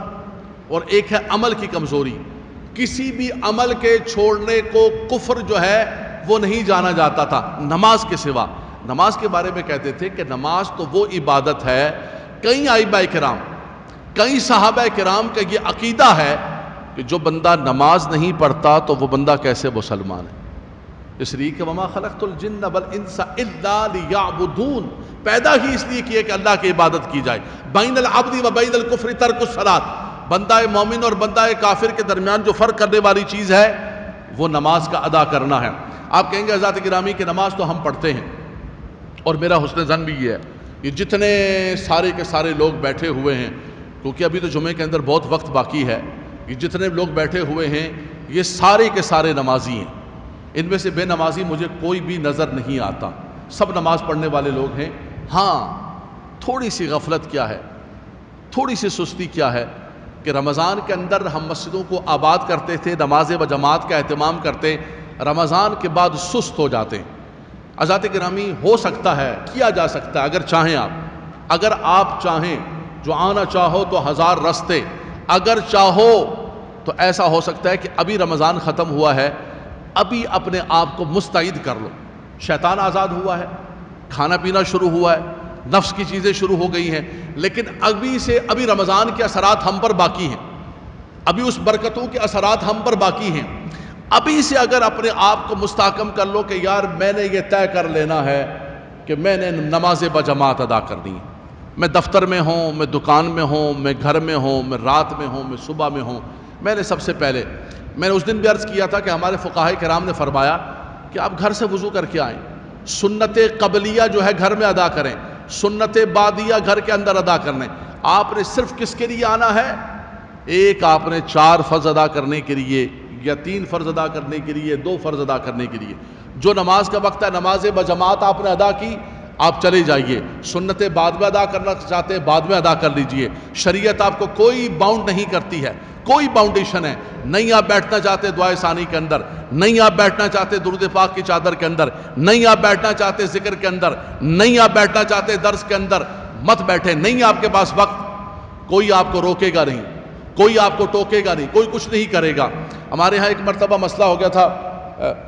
اور ایک ہے عمل کی کمزوری۔ کسی بھی عمل کے چھوڑنے کو کفر جو ہے وہ نہیں جانا جاتا تھا نماز کے سوا۔ نماز کے بارے میں کہتے تھے کہ نماز تو وہ عبادت ہے، کئی ائمہ کرام، کئی صحابہ کرام کا یہ عقیدہ ہے کہ جو بندہ نماز نہیں پڑھتا تو وہ بندہ کیسے مسلمان ہے؟ اس لیے کہ وما خلقت الجن والانس الا لیعبدون، پیدا ہی اس لیے کیے کہ اللہ کی عبادت کی جائے۔ بین العبد و بین الکفر ترک الصلاۃ، بندہ مومن اور بندہ کافر کے درمیان جو فرق کرنے والی چیز ہے وہ نماز کا ادا کرنا ہے۔ آپ کہیں گے حضرات گرامی کہ نماز تو ہم پڑھتے ہیں، اور میرا حسن ظن بھی یہ ہے کہ جتنے سارے کے سارے لوگ بیٹھے ہوئے ہیں، کیونکہ ابھی تو جمعے کے اندر بہت وقت باقی ہے، یہ جتنے لوگ بیٹھے ہوئے ہیں یہ سارے کے سارے نمازی ہیں، ان میں سے بے نمازی مجھے کوئی بھی نظر نہیں آتا، سب نماز پڑھنے والے لوگ ہیں۔ ہاں تھوڑی سی غفلت کیا ہے، تھوڑی سی سستی کیا ہے کہ رمضان کے اندر ہم مسجدوں کو آباد کرتے تھے، نماز و جماعت کا اہتمام کرتے، رمضان کے بعد سست ہو جاتے ہیں۔ حضرات گرامی ہو سکتا ہے، کیا جا سکتا ہے، اگر چاہیں اگر آپ چاہیں، جو آنا چاہو تو 1000 رستے، اگر چاہو تو ایسا ہو سکتا ہے کہ ابھی رمضان ختم ہوا ہے، ابھی اپنے آپ کو مستعد کر لو، شیطان آزاد ہوا ہے، کھانا پینا شروع ہوا ہے، نفس کی چیزیں شروع ہو گئی ہیں، لیکن ابھی رمضان کے اثرات ہم پر باقی ہیں، ابھی اس برکتوں کے اثرات ہم پر باقی ہیں۔ ابھی سے اگر اپنے آپ کو مستحکم کر لو کہ یار میں نے یہ طے کر لینا ہے کہ میں نے نماز بجماعت ادا کرنی ہے، میں دفتر میں ہوں، میں دکان میں ہوں، میں گھر میں ہوں، میں رات میں ہوں، میں صبح میں ہوں، میں نے سب سے پہلے، میں نے اس دن بھی عرض کیا تھا کہ ہمارے فقہاء کرام نے فرمایا کہ آپ گھر سے وضو کر کے آئیں، سنت قبلیہ جو ہے گھر میں ادا کریں، سنت بعدیہ گھر کے اندر ادا کرنے۔ آپ نے صرف کس کے لیے آنا ہے؟ ایک آپ نے 4 فرض ادا کرنے کے لیے، یا 3 فرض ادا کرنے کے لیے، 2 فرض ادا کرنے کے لیے۔ جو نماز کا وقت ہے نماز بجماعت آپ نے ادا کی، آپ چلے جائیے، سنت بعد میں ادا کرنا چاہتے ہیں بعد میں ادا کر لیجئے، شریعت آپ کو کوئی باؤنڈ نہیں کرتی ہے، کوئی باؤنڈیشن ہے نہیں۔ آپ بیٹھنا چاہتے دعائے ثانی کے اندر، نہیں آپ بیٹھنا چاہتے درود پاک کی چادر کے اندر، نہیں آپ بیٹھنا چاہتے ذکر کے اندر، نہیں آپ بیٹھنا چاہتے درس کے اندر، مت بیٹھے، نہیں آپ کے پاس وقت، کوئی آپ کو روکے گا نہیں، کوئی آپ کو ٹوکے گا نہیں، کوئی کچھ نہیں کرے گا۔ ہمارے ہاں ایک مرتبہ مسئلہ ہو گیا تھا،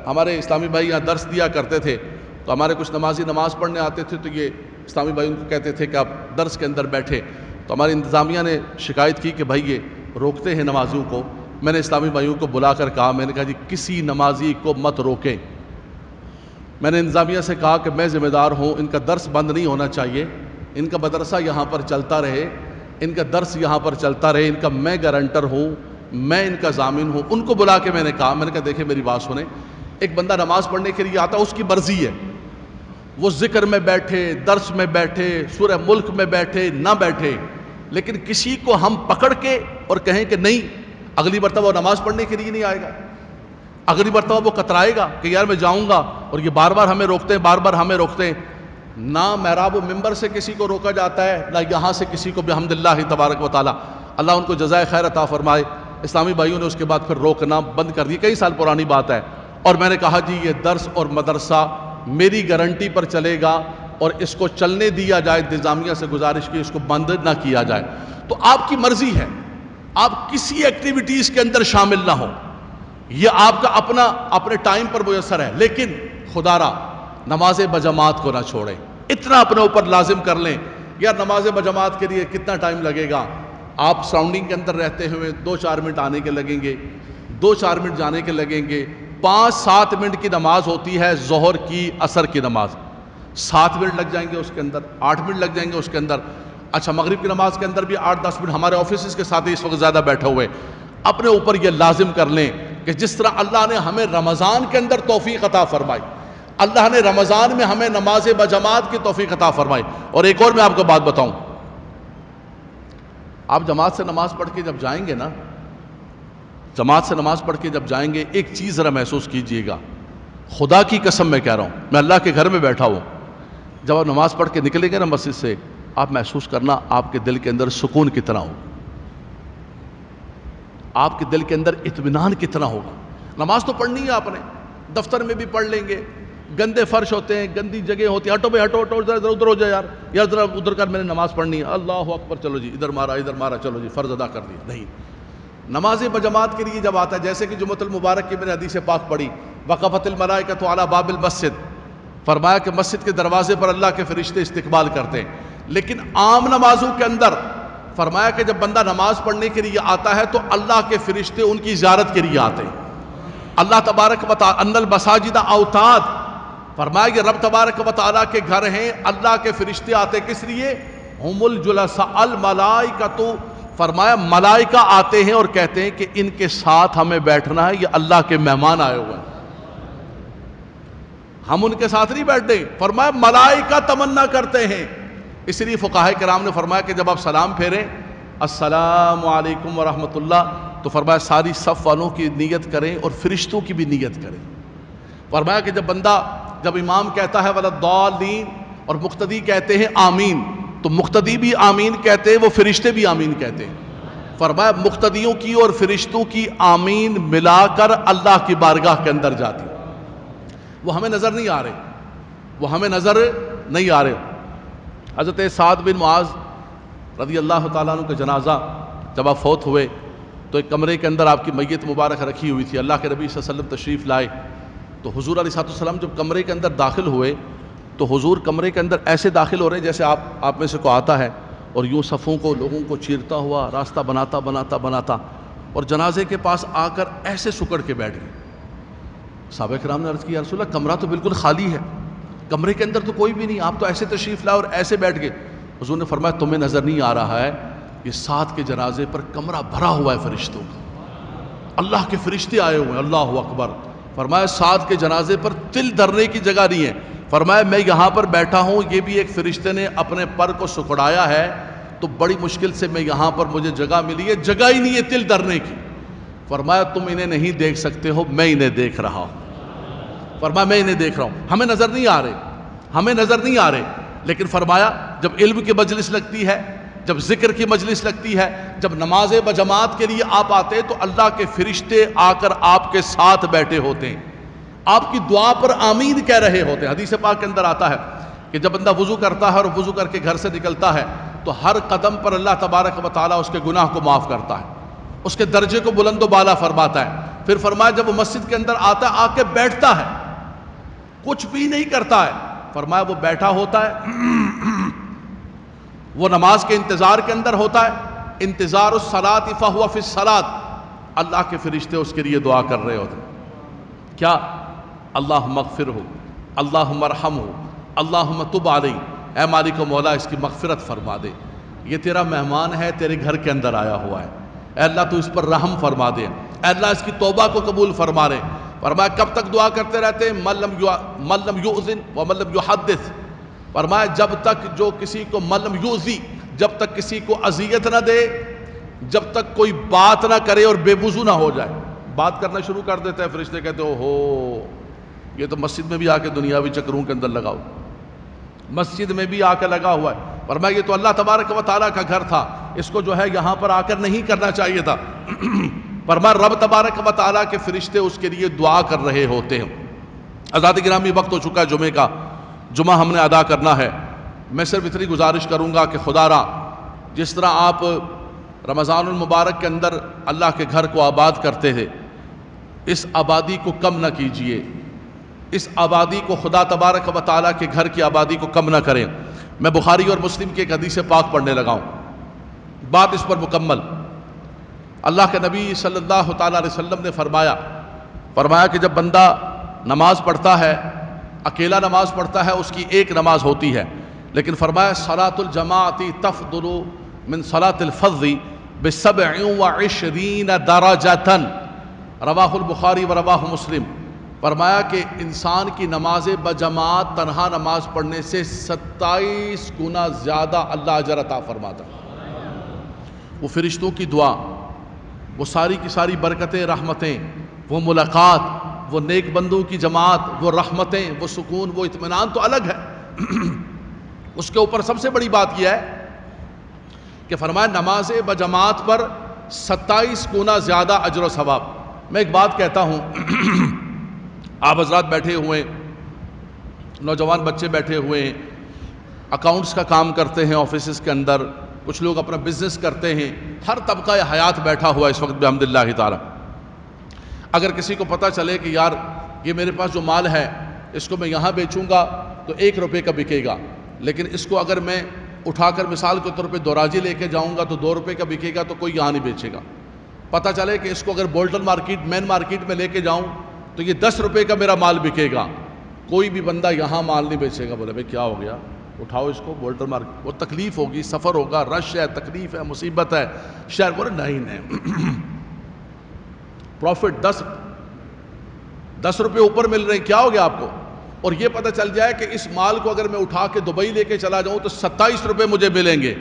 ہمارے اسلامی بھائی یہاں درس دیا کرتے تھے، تو ہمارے کچھ نمازی نماز پڑھنے آتے تھے، تو یہ اسلامی بھائی ان کو کہتے تھے کہ آپ درس کے اندر بیٹھے، تو ہماری انتظامیہ نے شکایت کی کہ بھائی یہ روکتے ہیں نمازیوں کو۔ میں نے اسلامی بھائیوں کو بلا کر کہا، میں نے کہا جی کسی نمازی کو مت روکیں۔ میں نے انتظامیہ سے کہا کہ میں ذمہ دار ہوں، ان کا درس بند نہیں ہونا چاہیے، ان کا مدرسہ یہاں پر چلتا رہے، ان کا درس یہاں پر چلتا رہے، ان کا میں گارنٹر ہوں، میں ان کا ضامن ہوں۔ ان کو بلا کے میں نے کہا دیکھیں میری بات سنیں، ایک بندہ نماز پڑھنے کے لیے آتا، اس کی مرضی ہے، وہ ذکر میں بیٹھے، درس میں بیٹھے، سورہ ملک میں بیٹھے، نہ بیٹھے، لیکن کسی کو ہم پکڑ کے اور کہیں کہ نہیں، اگلی مرتبہ وہ نماز پڑھنے کے لیے نہیں آئے گا، اگلی مرتبہ وہ کترائے گا کہ یار میں جاؤں گا، اور یہ بار بار ہمیں روکتے ہیں، بار بار ہمیں روکتے ہیں۔ نہ محراب و ممبر سے کسی کو روکا جاتا ہے، نہ یہاں سے کسی کو، بحمداللہ تبارک و تعالی، اللہ ان کو جزائے خیر عطا فرمائے۔ اسلامی بھائیوں نے اس کے بعد پھر روکنا بند کر دی، کئی سال پرانی بات ہے، اور میں نے کہا جی یہ درس اور مدرسہ میری گارنٹی پر چلے گا، اور اس کو چلنے دیا جائے، انتظامیہ سے گزارش کی اس کو بند نہ کیا جائے۔ تو آپ کی مرضی ہے، آپ کسی ایکٹیویٹیز کے اندر شامل نہ ہو، یہ آپ کا اپنے ٹائم پر میسر ہے، لیکن خدا را نماز بجماعت کو نہ چھوڑیں، اتنا اپنے اوپر لازم کر لیں۔ یار نماز بجماعت کے لیے کتنا ٹائم لگے گا؟ آپ سراؤنڈنگ کے اندر رہتے ہوئے 2-4 منٹ آنے کے لگیں گے، 2-4 منٹ جانے کے لگیں گے، 5-7 منٹ کی نماز ہوتی ہے ظہر کی عصر کی نماز، 7 منٹ لگ جائیں گے اس کے اندر، 8 منٹ لگ جائیں گے اس کے اندر. اچھا مغرب کی نماز کے اندر بھی 8-10 منٹ. ہمارے آفیسز کے ساتھ اس وقت زیادہ بیٹھے ہوئے، اپنے اوپر یہ لازم کر لیں کہ جس طرح اللہ نے ہمیں رمضان کے اندر توفیق عطا فرمائی، اللہ نے رمضان میں ہمیں نماز بجماعت کی توفیق عطا فرمائی. اور ایک اور میں آپ کو بات بتاؤں، آپ جماعت سے نماز پڑھ کے جب جائیں گے نا، جماعت سے نماز پڑھ کے جب جائیں گے، ایک چیز ذرا محسوس کیجئے گا، خدا کی قسم میں کہہ رہا ہوں، میں اللہ کے گھر میں بیٹھا ہوں، جب آپ نماز پڑھ کے نکلیں گے نا مسجد سے، آپ محسوس کرنا آپ کے دل کے اندر سکون کتنا ہو، آپ کے دل کے اندر اطمینان کتنا ہوگا. نماز تو پڑھنی ہے آپ نے، دفتر میں بھی پڑھ لیں گے، گندے فرش ہوتے ہیں، گندی جگہ ہوتی ہے، ہٹو بھائی ہٹو ہٹو، ادھر ادھر ہو جائے یار ذرا ادھر کر، میں نے نماز پڑھنی ہے، اللہ اکبر، چلو جی ادھر مارا چلو جی فرض ادا کر دیا. نہیں، نماز بجماعت کے لیے جب آتا ہے، جیسے کہ جمعۃ المبارک کی میں نے حدیث پاک پڑھی، وقفت الملائکۃ علی باب المسجد، فرمایا کہ مسجد کے دروازے پر اللہ کے فرشتے استقبال کرتے ہیں. لیکن عام نمازوں کے اندر فرمایا کہ جب بندہ نماز پڑھنے کے لیے آتا ہے تو اللہ کے فرشتے ان کی زیارت کے لیے آتے ہیں. اللہ تبارک و تعالی ان المساجد اوتاد، فرمایا کہ رب تبارک و تعالیٰ کے گھر ہیں، اللہ کے فرشتے آتے کس لیے؟ ہم الجلساء الملائکۃ، فرمایا ملائکہ آتے ہیں اور کہتے ہیں کہ ان کے ساتھ ہمیں بیٹھنا ہے، یہ اللہ کے مہمان آئے ہوئے ہیں، ہم ان کے ساتھ نہیں بیٹھتے. فرمایا ملائکہ تمنا کرتے ہیں. اس لیے فقہاء کرام نے فرمایا کہ جب آپ سلام پھیریں السلام علیکم ورحمۃ اللہ، تو فرمایا ساری صف والوں کی نیت کریں اور فرشتوں کی بھی نیت کریں. فرمایا کہ جب امام کہتا ہے وَلَضَّالِّينَ اور مقتدی کہتے ہیں آمین، تو مقتدی بھی آمین کہتے ہیں، وہ فرشتے بھی آمین کہتے ہیں. فرمایا مقتدیوں کی اور فرشتوں کی آمین ملا کر اللہ کی بارگاہ کے اندر جاتی. وہ ہمیں نظر نہیں آ رہے، وہ ہمیں نظر نہیں آ رہے. حضرت سعد بن معاذ رضی اللہ تعالیٰ عنہ کا جنازہ جب آپ فوت ہوئے تو ایک کمرے کے اندر آپ کی میت مبارک رکھی ہوئی تھی. اللہ کے نبی صلی اللہ علیہ وسلم تشریف لائے تو حضور علیہ السلام جب کمرے کے اندر داخل ہوئے تو حضور کمرے کے اندر ایسے داخل ہو رہے ہیں جیسے آپ میں سے کو آتا ہے اور یوں صفوں کو لوگوں کو چیرتا ہوا راستہ بناتا اور جنازے کے پاس آ کر ایسے سکڑ کے بیٹھ گئے. صحابہ کرام نے عرض کی یا رسول اللہ کمرہ تو بالکل خالی ہے، کمرے کے اندر تو کوئی بھی نہیں، آپ تو ایسے تشریف لائے اور ایسے بیٹھ گئے. حضور نے فرمایا تمہیں نظر نہیں آ رہا ہے، یہ سعد کے جنازے پر کمرہ بھرا ہوا ہے فرشتوں کا، اللہ کے فرشتے آئے ہوئے ہیں. اللہ اکبر. فرمایا سعد کے جنازے پر تل دھرنے کی جگہ نہیں ہے. فرمایا میں یہاں پر بیٹھا ہوں، یہ بھی ایک فرشتے نے اپنے پر کو سکڑایا ہے تو بڑی مشکل سے میں یہاں پر مجھے جگہ ملی ہے، جگہ ہی نہیں ہے تل دھرنے کی. فرمایا تم انہیں نہیں دیکھ سکتے ہو، میں انہیں دیکھ رہا ہوں. فرمایا میں انہیں دیکھ رہا ہوں، ہمیں نظر نہیں آ رہے. لیکن فرمایا جب علم کی مجلس لگتی ہے، جب ذکر کی مجلس لگتی ہے، جب نماز بجماعت کے لیے آپ آتے تو اللہ کے فرشتے آ کر آپ کے ساتھ بیٹھے ہوتے ہیں، آپ کی دعا پر آمین کہہ رہے ہوتے ہیں. حدیث پاک کے اندر آتا ہے کہ جب بندہ وضو کرتا ہے اور وضو کر کے گھر سے نکلتا ہے تو ہر قدم پر اللہ تبارک و تعالیٰ اس کے گناہ کو معاف کرتا ہے، اس کے درجے کو بلند و بالا فرماتا ہے. پھر فرمایا جب وہ مسجد کے اندر آتا ہے، آ کے بیٹھتا ہے، کچھ بھی نہیں کرتا ہے. فرمایا وہ بیٹھا ہوتا ہے، وہ نماز کے انتظار کے اندر ہوتا ہے، انتظار الصلاۃ فہو فی الصلاۃ، اللہ کے فرشتے اس کے لیے دعا کر رہے ہوتے ہیں. کیا؟ اللہم اغفرہ، اللہم ارحمہ، اللہم تب علیہ، اے مالک و مولا اس کی مغفرت فرما دے، یہ تیرا مہمان ہے، تیرے گھر کے اندر آیا ہوا ہے، اے اللہ تو اس پر رحم فرما دے، اے اللہ اس کی توبہ کو قبول فرما لے. فرمایا کب تک دعا کرتے رہتے ہیں؟ من لم یؤذن ومن لم یحدث. فرمایا جب تک جو کسی کو من لم یؤذی، جب تک کسی کو اذیت نہ دے، جب تک کوئی بات نہ کرے اور بے وضو نہ ہو جائے. بات کرنا شروع کر دیتا ہے، فرشتے کہتے ہو یہ تو مسجد میں بھی آ کے دنیاوی چکروں کے اندر لگاؤ، مسجد میں بھی آ کے لگا ہوا ہے. فرمایا یہ تو اللہ تبارک و تعالیٰ کا گھر تھا، اس کو جو ہے یہاں پر آ کر نہیں کرنا چاہیے تھا. فرمایا رب تبارک و تعالیٰ کے فرشتے اس کے لیے دعا کر رہے ہوتے ہیں. حضرات گرامی وقت ہو چکا ہے جمعے کا، جمعہ ہم نے ادا کرنا ہے. میں صرف اتنی گزارش کروں گا کہ خدا را جس طرح آپ رمضان المبارک کے اندر اللہ کے گھر کو آباد کرتے تھے، اس آبادی کو کم نہ کیجئے، اس آبادی کو خدا تبارک و تعالیٰ کے گھر کی آبادی کو کم نہ کریں. میں بخاری اور مسلم کی ایک حدیث پاک پڑھنے لگا ہوں، بات اس پر مکمل. اللہ کے نبی صلی اللہ تعالیٰ علیہ وسلم نے فرمایا فرمایا کہ جب بندہ نماز پڑھتا ہے، اکیلا نماز پڑھتا ہے، اس کی ایک نماز ہوتی ہے، لیکن فرمایا صلاۃ الجماعت تفضل من صلاۃ الفض ب27 درجۃ، رواہ البخاری و رواہ مسلم۔ فرمایا کہ انسان کی نماز بجماعت تنہا نماز پڑھنے سے 27 گنا زیادہ اللہ اجر عطا فرماتا ہے۔ وہ فرشتوں کی دعا، وہ ساری کی ساری برکتیں، رحمتیں، وہ ملاقات، وہ نیک بندوں کی جماعت، وہ رحمتیں، وہ سکون، وہ اطمینان تو الگ ہے۔ اس کے اوپر سب سے بڑی بات یہ ہے کہ فرمایا نماز بجماعت پر 27 گنا زیادہ اجر و ثواب۔ میں ایک بات کہتا ہوں، آپ حضرات بیٹھے ہوئے ہیں، نوجوان بچے بیٹھے ہوئے ہیں، اکاؤنٹس کا کام کرتے ہیں آفیسز کے اندر، کچھ لوگ اپنا بزنس کرتے ہیں، ہر طبقہ حیات بیٹھا ہوا ہے اس وقت بحمد اللہ تعالی۔ اگر کسی کو پتہ چلے کہ یار یہ میرے پاس جو مال ہے اس کو میں یہاں بیچوں گا تو 1 روپے کا بکے گا، لیکن اس کو اگر میں اٹھا کر مثال کے طور پہ دوراجی لے کے جاؤں گا تو 2 روپے کا بکے گا، تو کوئی یہاں نہیں بیچے گا۔ پتہ چلے کہ اس کو اگر بولٹن مارکیٹ، مین مارکیٹ میں لے کے جاؤں تو یہ 10 روپے کا میرا مال بکے گا، کوئی بھی بندہ یہاں مال نہیں بیچے گا۔ بولے بھائی کیا ہو گیا، اٹھاؤ اس کو بولٹن مارکیٹ، وہ تکلیف ہوگی، سفر ہوگا، رش ہے، تکلیف ہے، مصیبت ہے، شہر۔ بولے نہیں پروفٹ 10 روپے اوپر مل رہے ہیں، کیا ہو گیا آپ کو؟ اور یہ پتہ چل جائے کہ اس مال کو اگر میں اٹھا کے دبئی لے کے چلا جاؤں تو 27 روپے مجھے ملیں گے،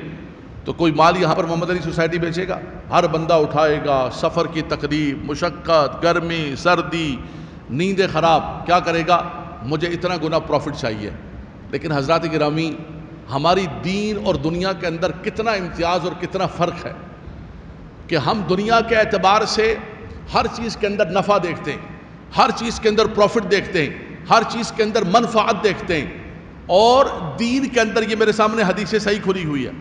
تو کوئی مال یہاں پر محمد علی سوسائٹی بیچے گا؟ ہر بندہ اٹھائے گا، سفر کی تکلیف، مشقت، گرمی، سردی، نیندیں خراب، کیا کرے گا؟ مجھے اتنا گنا پروفٹ چاہیے۔ لیکن حضرات گرامی، ہماری دین اور دنیا کے اندر کتنا امتیاز اور کتنا فرق ہے کہ ہم دنیا کے اعتبار سے ہر چیز کے اندر نفع دیکھتے ہیں، ہر چیز کے اندر پروفٹ دیکھتے ہیں، ہر چیز کے اندر منفعت دیکھتے ہیں، اور دین کے اندر یہ میرے سامنے حدیث صحیح کھلی ہوئی ہے،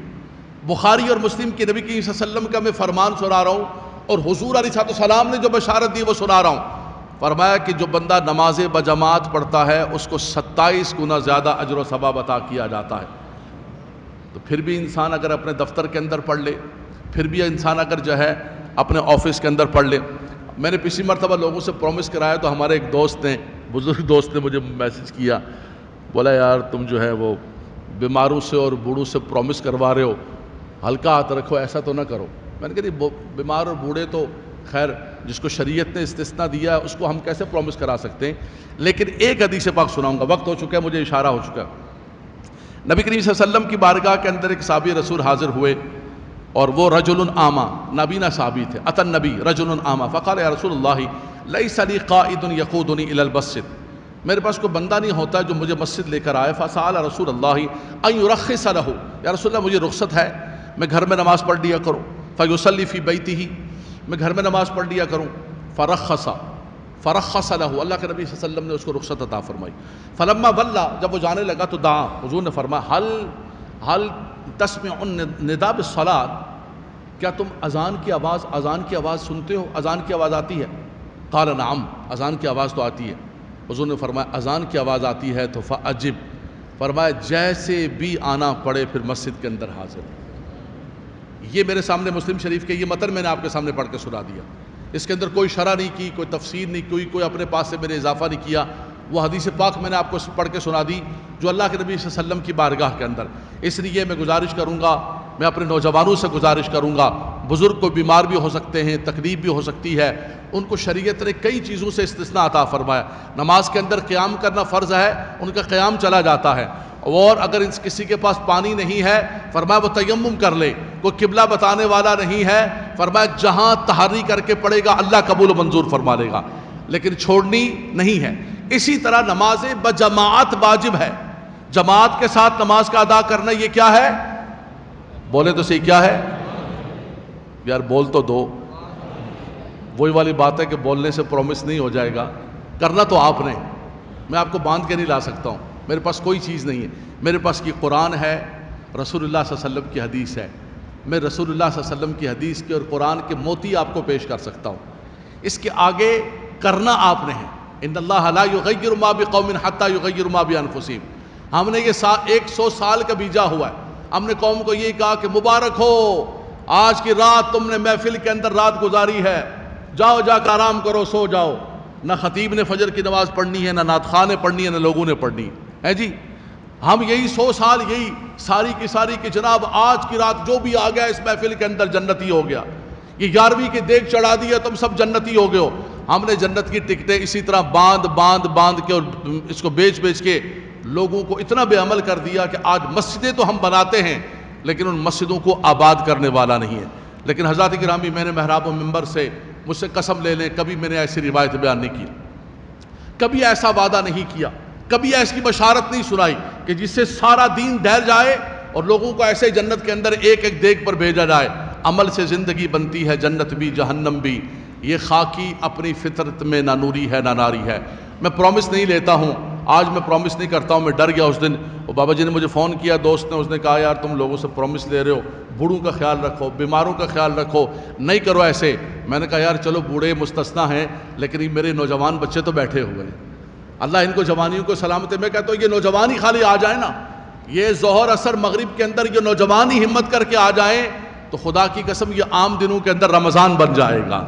بخاری اور مسلم کے نبی کریم صلی اللہ علیہ وسلم کا میں فرمان سنا رہا ہوں، اور حضور علیہ السلام نے جو بشارت دی وہ سنا رہا ہوں۔ فرمایا کہ جو بندہ نماز بجماعت پڑھتا ہے اس کو 27 گنا زیادہ اجر و ثواب عطا کیا جاتا ہے۔ تو پھر بھی انسان اگر اپنے دفتر کے اندر پڑھ لے، پھر بھی انسان اگر جو ہے اپنے آفس کے اندر پڑھ لے۔ میں نے پچھلی مرتبہ لوگوں سے پرومس کرایا تو ہمارے ایک دوست نے، بزرگ دوست نے مجھے میسج کیا، بولا یار تم جو ہے وہ بیماروں سے اور بوڑھوں سے پرومس کروا رہے ہو، ہلکا ہاتھ رکھو، ایسا تو نہ کرو۔ میں نے کہا بیمار اور بوڑھے تو خیر جس کو شریعت نے استثناء دیا ہے اس کو ہم کیسے پرومس کرا سکتے ہیں، لیکن ایک حدیث پاک سناؤں گا، وقت ہو چکا ہے، مجھے اشارہ ہو چکا ہے۔ نبی کریم صلی اللہ علیہ وسلم کی بارگاہ کے اندر ایک صحابی رسول حاضر ہوئے، اور وہ رجل اعمی، نابینا صحابی تھے۔ اتى النبی رجل اعمی فقال یا رسول اللہ لیس لی قائد یقودنی الی المسجد، میرے پاس کوئی بندہ نہیں ہوتا جو مجھے مسجد لے کر آئے۔ فسأل رسول اللہ ان یرخص له، یا رسول اللہ مجھے رخصت ہے میں گھر میں نماز پڑھ لیا کروں، فیصلی فی بیتہ، میں گھر میں نماز پڑھ لیا کروں۔ فرخص له، اللہ کے نبی صلی اللہ علیہ وسلم نے اس کو رخصت عطا فرمائی۔ فلما ولا، جب وہ جانے لگا تو دعا، حضور نے فرمایا حل تسمع النداء بالصلاۃ، کیا تم اذان کی آواز سنتے ہو؟ اذان کی آواز آتی ہے؟ قال نعم، اذان کی آواز تو آتی ہے۔ حضور نے فرمایا اذان کی آواز آتی ہے تو فاجب، فرمایا جیسے بھی آنا پڑے پھر مسجد کے اندر حاضر۔ یہ میرے سامنے مسلم شریف کے یہ متن میں نے آپ کے سامنے پڑھ کے سنا دیا، اس کے اندر کوئی شرح نہیں کی، کوئی تفسیر نہیں کی، کوئی اپنے پاس سے میں نے اضافہ نہیں کیا، وہ حدیث پاک میں نے آپ کو پڑھ کے سنا دی جو اللہ کے نبی صلی اللہ علیہ وسلم کی بارگاہ کے اندر۔ اس لیے میں گزارش کروں گا، میں اپنے نوجوانوں سے گزارش کروں گا، بزرگ کو بیمار بھی ہو سکتے ہیں، تکلیف بھی ہو سکتی ہے، ان کو شریعت نے کئی چیزوں سے استثناء عطا فرمایا۔ نماز کے اندر قیام کرنا فرض ہے، ان کا قیام چلا جاتا ہے، اور اگر کسی کے پاس پانی نہیں ہے فرمایا وہ تیمم کر لے، کوئی قبلہ بتانے والا نہیں ہے فرمایا جہاں تحری کر کے پڑے گا اللہ قبول و منظور فرما لے گا، لیکن چھوڑنی نہیں ہے۔ اسی طرح نماز بجماعت واجب ہے، جماعت کے ساتھ نماز کا ادا کرنا، یہ کیا ہے؟ بولے تو صحیح، کیا ہے؟ یار بول تو دو۔ وہی والی بات ہے کہ بولنے سے پرومس نہیں ہو جائے گا، کرنا تو آپ نے، میں آپ کو باندھ کے نہیں لا سکتا ہوں، میرے پاس کوئی چیز نہیں ہے، میرے پاس کی قرآن ہے، رسول اللہ صلی اللہ علیہ وسلم کی حدیث ہے، میں رسول اللہ صلی اللہ علیہ وسلم کی حدیث کے اور قرآن کے موتی آپ کو پیش کر سکتا ہوں، اس کے آگے کرنا آپ نے ہے۔ ان اللہ لا یغیر ما بقوم حتی یغیروا ما بانفسہم، ہم نے یہ 100 سال کا بیجا ہوا ہے، ہم نے قوم کو یہ کہا کہ مبارک ہو آج کی رات تم نے محفل کے اندر رات گزاری ہے، جاؤ جا کر آرام کرو، سو جاؤ، نہ خطیب نے فجر کی نماز پڑھنی ہے، نہ نعت خواہ نے پڑھنی ہے، نہ لوگوں نے پڑھنی ہے جی۔ ہم یہی 100 سال یہی ساری کی ساری کہ جناب آج کی رات جو بھی آ گیا اس محفل کے اندر جنتی ہو گیا، یہ 11ویں کی دیگ چڑھا دی ہے تم سب جنتی ہو گئے ہو۔ ہم نے جنت کی ٹکٹیں اسی طرح باندھ کے اور اس کو بیچ کے لوگوں کو اتنا بے عمل کر دیا کہ آج مسجدیں تو ہم بناتے ہیں لیکن ان مسجدوں کو آباد کرنے والا نہیں ہے۔ لیکن حضرات گرامی، میں نے محراب و منبر سے مجھ سے قسم لے لیں کبھی میں نے ایسی روایت بیان نہیں کی، کبھی ایسا وعدہ نہیں کیا، کبھی ایسی بشارت نہیں سنائی کہ جس سے سارا دین ڈھل جائے اور لوگوں کو ایسے جنت کے اندر ایک ایک دیگ پر بھیجا جائے۔ عمل سے زندگی بنتی ہے، جنت بھی جہنم بھی، یہ خاکی اپنی فطرت میں نہ نوری ہے نہ ناری ہے۔ میں پرومس نہیں لیتا ہوں، آج میں پرومس نہیں کرتا ہوں، میں ڈر گیا اس دن۔ وہ بابا جی نے مجھے فون کیا، دوست نے، اس نے کہا یار تم لوگوں سے پرومس لے رہے ہو، بوڑھوں کا خیال رکھو، بیماروں کا خیال رکھو، نہیں کرو ایسے۔ میں نے کہا یار چلو بوڑھے مستثنیٰ ہیں لیکن یہ میرے نوجوان بچے تو بیٹھے ہوئے ہیں، اللہ ان کو جوانیوں کو سلامت ہے۔ میں کہتا ہوں یہ نوجوان ہی خالی آ جائیں نا، یہ ظہر عصر مغرب کے اندر یہ نوجوان ہی ہمت کر کے آ جائیں تو خدا کی قسم یہ عام دنوں کے اندر رمضان بن جائے گا،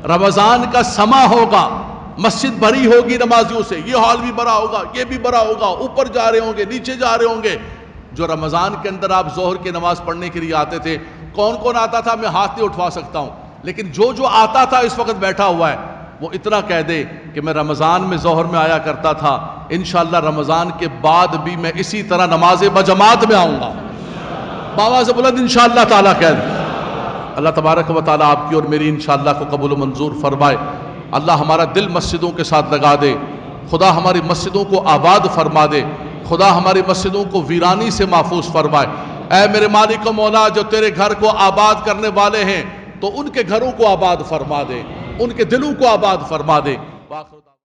رمضان کا سما ہوگا، مسجد بھری ہوگی نمازیوں سے، یہ ہال بھی بڑا ہوگا، یہ بھی بڑا ہوگا، اوپر جا رہے ہوں گے، نیچے جا رہے ہوں گے۔ جو رمضان کے اندر آپ ظہر کی نماز پڑھنے کے لیے آتے تھے، کون کون آتا تھا میں ہاتھ نہیں اٹھوا سکتا ہوں، لیکن جو آتا تھا اس وقت بیٹھا ہوا ہے وہ اتنا کہہ دے کہ میں رمضان میں ظہر میں آیا کرتا تھا، انشاءاللہ رمضان کے بعد بھی میں اسی طرح نماز بجماعت میں آؤں گا، باواز بلند انشاءاللہ تعالیٰ کہہ دیں۔ اللہ تبارک و تعالیٰ آپ کی اور میری انشاءاللہ کو قبول و منظور فرمائے۔ اللہ ہمارا دل مسجدوں کے ساتھ لگا دے، خدا ہماری مسجدوں کو آباد فرما دے، خدا ہماری مسجدوں کو ویرانی سے محفوظ فرمائے۔ اے میرے مالک و مولا، جو تیرے گھر کو آباد کرنے والے ہیں تو ان کے گھروں کو آباد فرما دے، ان کے دلوں کو آباد فرما دے۔